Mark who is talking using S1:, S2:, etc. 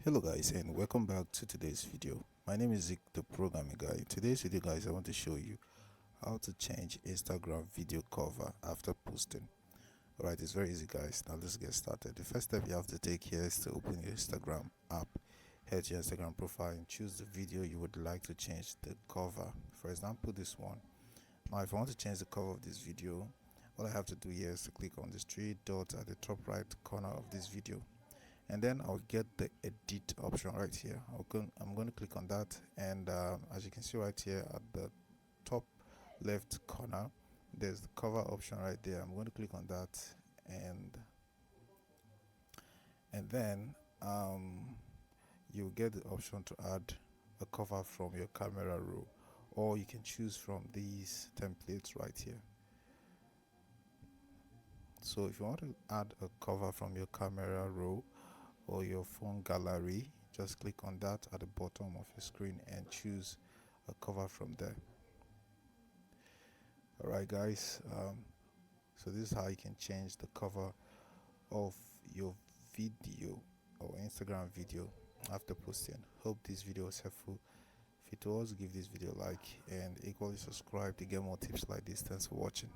S1: Hello guys, and welcome back to today's video. My name is Zik, the programming guy. In today's video guys, I want to show you how to change Instagram video cover after posting. Alright, it's very easy guys. Now let's get started. The first step you have to take here is to open your Instagram app. Head to your Instagram profile and choose the video you would like to change the cover. For example, this one. Now if I want to change the cover of this video, all I have to do here is to click on the three dots at the top right corner of this video, and then I'll get the edit option right here. I'm going to click on that, and as you can see right here at the top left corner, there's the cover option right there. I'm going to click on that, and then you'll get the option to add a cover from your camera roll, or you can choose from these templates right here. So if you want to add a cover from your camera roll or your phone gallery, just click on that at the bottom of your screen and choose a cover from there. Alright guys, so this is how you can change the cover of your video or Instagram video after posting. Hope this video was helpful. If it was, give this video a like and equally subscribe to get more tips like this. Thanks for watching.